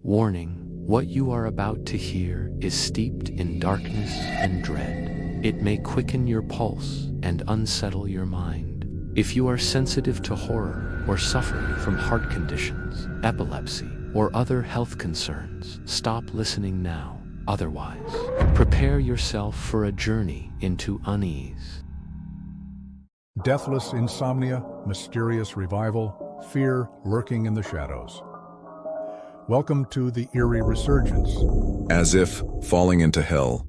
Warning, what you are about to hear is steeped in darkness and dread. It may quicken your pulse and unsettle your mind. If you are sensitive to horror or suffer from heart conditions, epilepsy, or other health concerns, stop listening now. Otherwise, prepare yourself for a journey into unease. Deathless insomnia, mysterious revival, fear lurking in the shadows. Welcome to the Eerie Resurgence. As if falling into hell.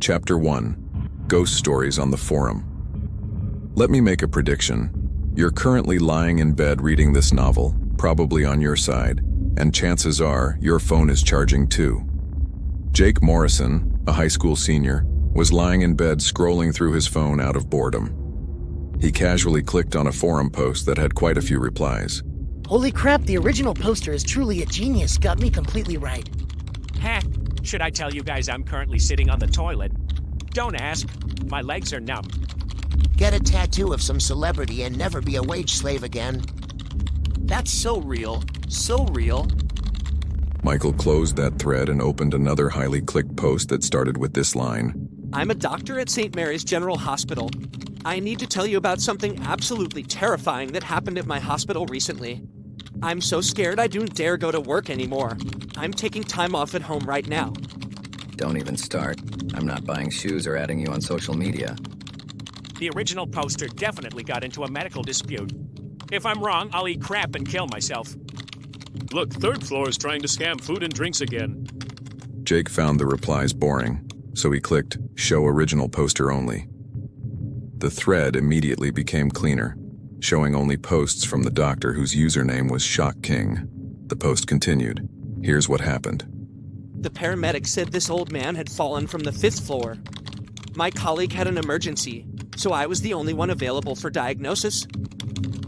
Chapter 1. Ghost Stories on the Forum. Let me make a prediction. You're currently lying in bed reading this novel, probably on your side, and chances are your phone is charging too. Jake Morrison, a high school senior, was lying in bed scrolling through his phone out of boredom. He casually clicked on a forum post that had quite a few replies. Holy crap, the original poster is truly a genius. Got me completely right. Heh, should I tell you guys I'm currently sitting on the toilet? Don't ask. My legs are numb. Get a tattoo of some celebrity and never be a wage slave again. That's so real. So real. Michael closed that thread and opened another highly clicked post that started with this line. I'm a doctor at St. Mary's General Hospital. I need to tell you about something absolutely terrifying that happened at my hospital recently. I'm so scared I don't dare go to work anymore. I'm taking time off at home right now. Don't even start. I'm not buying shoes or adding you on social media. The original poster definitely got into a medical dispute. If I'm wrong, I'll eat crap and kill myself. Look, third floor is trying to scam food and drinks again. Jake found the replies boring, so he clicked Show Original Poster Only. The thread immediately became cleaner, showing only posts from the doctor whose username was Shock King. The post continued. Here's what happened. The paramedic said this old man had fallen from the 5th floor. My colleague had an emergency, so I was the only one available for diagnosis.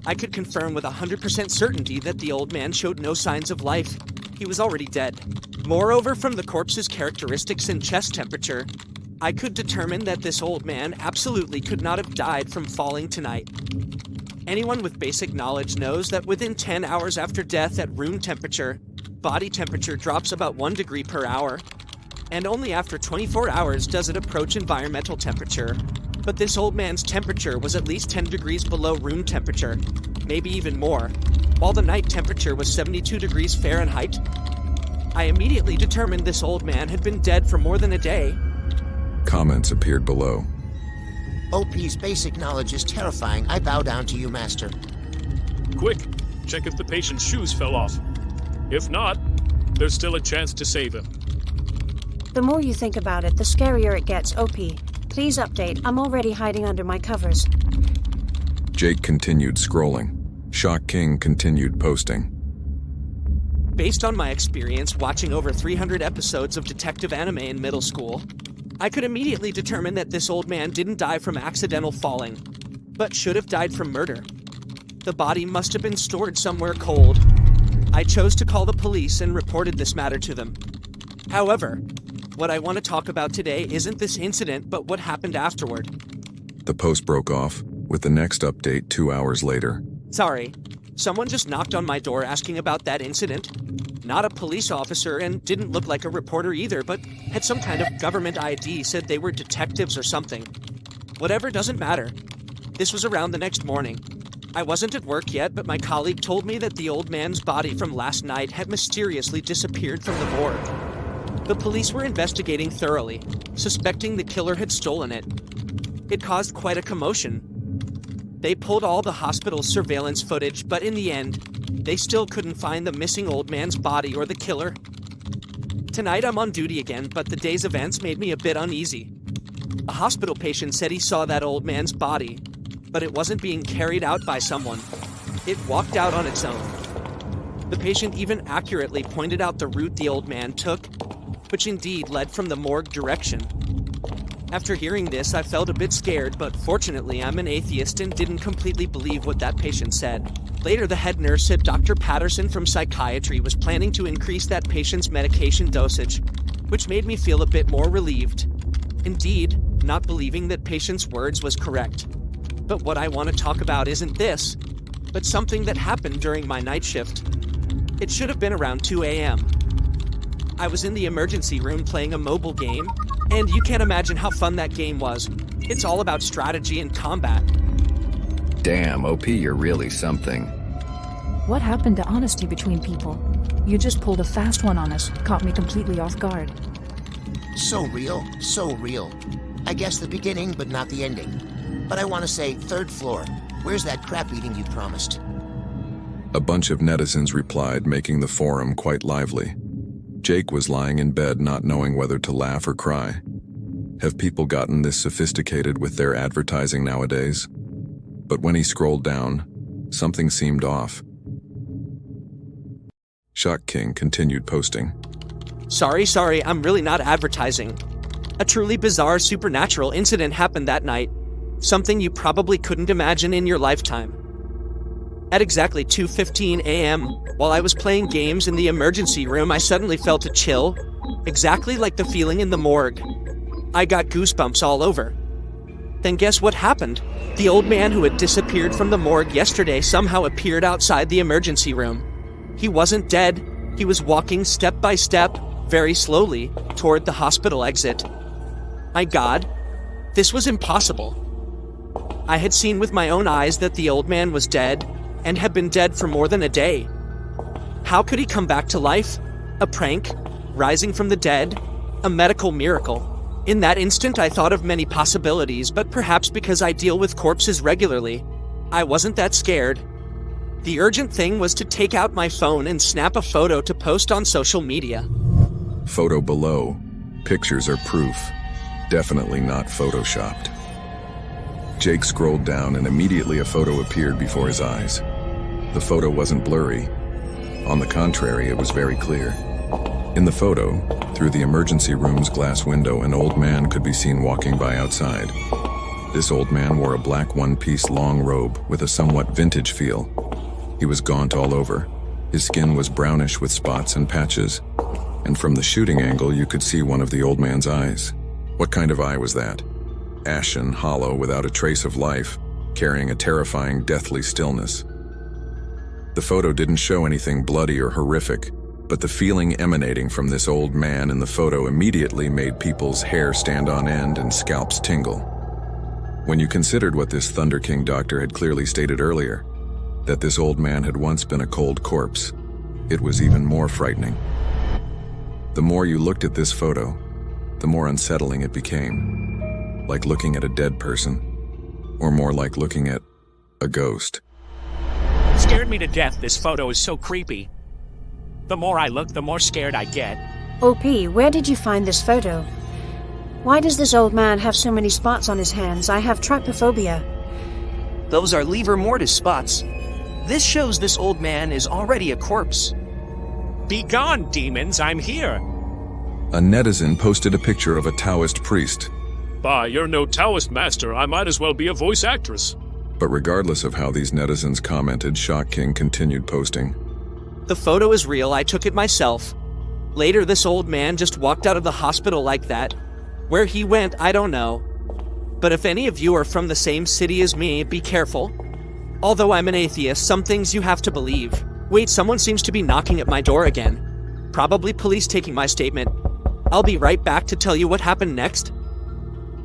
I could confirm with 100% certainty that the old man showed no signs of life. He was already dead. Moreover, from the corpse's characteristics and chest temperature, I could determine that this old man absolutely could not have died from falling tonight. Anyone with basic knowledge knows that within 10 hours after death at room temperature, body temperature drops about 1 degree per hour, and only after 24 hours does it approach environmental temperature. But this old man's temperature was at least 10 degrees below room temperature, maybe even more, while the night temperature was 72 degrees Fahrenheit. I immediately determined this old man had been dead for more than a day. Comments appeared below. OP's basic knowledge is terrifying. I bow down to you, Master. Quick, check if the patient's shoes fell off. If not, there's still a chance to save him. The more you think about it, the scarier it gets, OP. Please update. I'm already hiding under my covers. Jake continued scrolling. Shock King continued posting. Based on my experience watching over 300 episodes of detective anime in middle school, I could immediately determine that this old man didn't die from accidental falling, but should have died from murder. The body must have been stored somewhere cold. I chose to call the police and reported this matter to them. However, what I want to talk about today isn't this incident, but what happened afterward. The post broke off, with the next update 2 hours later. Sorry, someone just knocked on my door asking about that incident. Not a police officer and didn't look like a reporter either, but had some kind of government ID, said they were detectives or something. Whatever, doesn't matter. This was around the next morning. I wasn't at work yet, but my colleague told me that the old man's body from last night had mysteriously disappeared from the morgue. The police were investigating thoroughly, suspecting the killer had stolen it. It caused quite a commotion. They pulled all the hospital's surveillance footage, but in the end, they still couldn't find the missing old man's body or the killer. Tonight I'm on duty again, but the day's events made me a bit uneasy. A hospital patient said he saw that old man's body, but it wasn't being carried out by someone. It walked out on its own. The patient even accurately pointed out the route the old man took, which indeed led from the morgue direction. After hearing this, I felt a bit scared, but fortunately I'm an atheist and didn't completely believe what that patient said. Later, the head nurse said Dr. Patterson from psychiatry was planning to increase that patient's medication dosage, which made me feel a bit more relieved. Indeed, not believing that patient's words was correct. But what I want to talk about isn't this, but something that happened during my night shift. It should have been around 2 a.m. I was in the emergency room playing a mobile game, and you can't imagine how fun that game was. It's all about strategy and combat. Damn, OP, you're really something. What happened to honesty between people? You just pulled a fast one on us, caught me completely off guard. So real, so real. I guess the beginning, but not the ending. But I want to say, 3rd floor. Where's that crap eating you promised? A bunch of netizens replied, making the forum quite lively. Jake was lying in bed not knowing whether to laugh or cry. Have people gotten this sophisticated with their advertising nowadays? But when he scrolled down, something seemed off. Shock King continued posting. Sorry, I'm really not advertising. A truly bizarre supernatural incident happened that night. Something you probably couldn't imagine in your lifetime. At exactly 2:15 a.m., while I was playing games in the emergency room, I suddenly felt a chill, exactly like the feeling in the morgue. I got goosebumps all over. Then guess what happened? The old man who had disappeared from the morgue yesterday somehow appeared outside the emergency room. He wasn't dead. He was walking step by step, very slowly, toward the hospital exit. My God, this was impossible. I had seen with my own eyes that the old man was dead, and had been dead for more than a day. How could he come back to life? A prank? Rising from the dead? A medical miracle? In that instant, I thought of many possibilities, but perhaps because I deal with corpses regularly, I wasn't that scared. The urgent thing was to take out my phone and snap a photo to post on social media. Photo below. Pictures are proof. Definitely not photoshopped. Jake scrolled down and immediately a photo appeared before his eyes. The photo wasn't blurry. On the contrary, it was very clear. In the photo, through the emergency room's glass window, an old man could be seen walking by outside. This old man wore a black one-piece long robe with a somewhat vintage feel. He was gaunt all over. His skin was brownish with spots and patches, and from the shooting angle you could see one of the old man's eyes. What kind of eye was that? Ashen, hollow, without a trace of life, carrying a terrifying, deathly stillness. The photo didn't show anything bloody or horrific, but the feeling emanating from this old man in the photo immediately made people's hair stand on end and scalps tingle. When you considered what this Thunder King doctor had clearly stated earlier, that this old man had once been a cold corpse, it was even more frightening. The more you looked at this photo, the more unsettling it became. Like looking at a dead person, or more like looking at a ghost. Scared me to death. This photo is so creepy. The more I look, the more scared I get. OP, where did you find this photo? Why does this old man have so many spots on his hands? I have trypophobia. Those are livor mortis spots. This shows this old man is already a corpse. Be gone, demons, I'm here. A netizen posted a picture of a Taoist priest. Bah, you're no Taoist master. I might as well be a voice actress. But regardless of how these netizens commented, Shock King continued posting. The photo is real, I took it myself. Later, this old man just walked out of the hospital like that. Where he went, I don't know. But if any of you are from the same city as me, be careful. Although I'm an atheist, some things you have to believe. Wait, someone seems to be knocking at my door again. Probably police taking my statement. I'll be right back to tell you what happened next.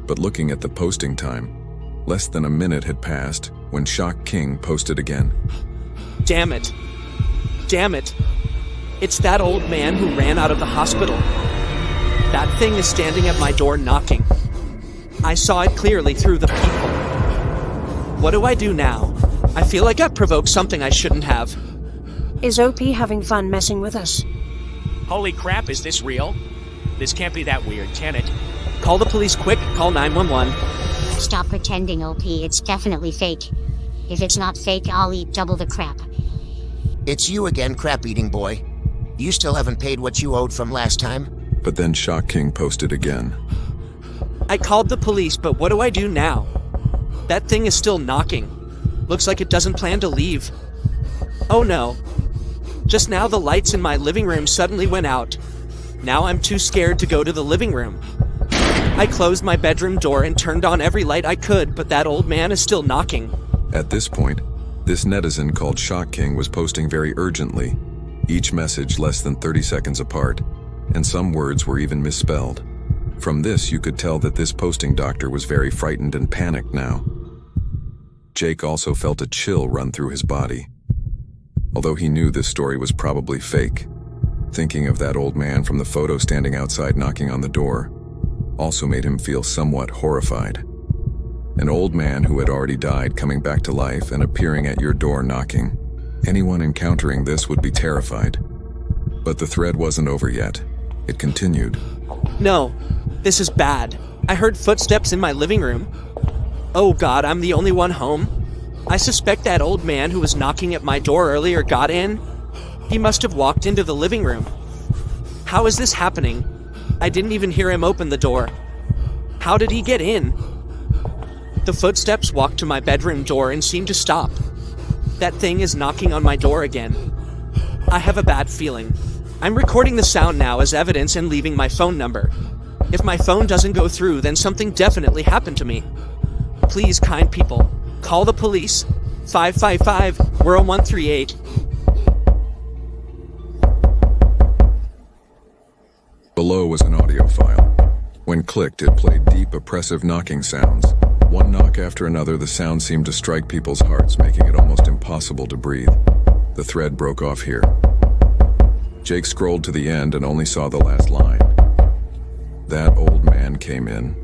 But looking at the posting time, less than a minute had passed when Shock King posted again. Damn it. Damn it. It's that old man who ran out of the hospital. That thing is standing at my door knocking. I saw it clearly through the people. What do I do now? I feel like I've provoked something I shouldn't have. Is OP having fun messing with us? Holy crap, is this real? This can't be that weird, can it? Call the police quick, call 911. Stop pretending, OP, it's definitely fake. If it's not fake, I'll eat double the crap. It's you again, crap-eating boy. You still haven't paid what you owed from last time? But then Shock King posted again. I called the police, but what do I do now? That thing is still knocking. Looks like it doesn't plan to leave. Oh no. Just now the lights in my living room suddenly went out. Now I'm too scared to go to the living room. I closed my bedroom door and turned on every light I could, but that old man is still knocking. At this point, this netizen called Shock King was posting very urgently. each message less than 30 seconds apart, and some words were even misspelled. From this, you could tell that this posting doctor was very frightened and panicked now. Jake also felt a chill run through his body. Although he knew this story was probably fake, thinking of that old man from the photo standing outside knocking on the door also made him feel somewhat horrified. An old man who had already died coming back to life and appearing at your door knocking. Anyone encountering this would be terrified. But the thread wasn't over yet. It continued. No, this is bad. I heard footsteps in my living room. Oh God, I'm the only one home. I suspect that old man who was knocking at my door earlier got in. He must have walked into the living room. How is this happening? I didn't even hear him open the door. How did he get in? The footsteps walked to my bedroom door and seemed to stop. That thing is knocking on my door again. I have a bad feeling. I'm recording the sound now as evidence and leaving my phone number. If my phone doesn't go through, then something definitely happened to me. Please, kind people, call the police. 555-0138. Below was an audio file. When clicked, it played deep, oppressive knocking sounds. One knock after another, the sound seemed to strike people's hearts, making it almost impossible to breathe. The thread broke off here. Jake scrolled to the end and only saw the last line. That old man came in.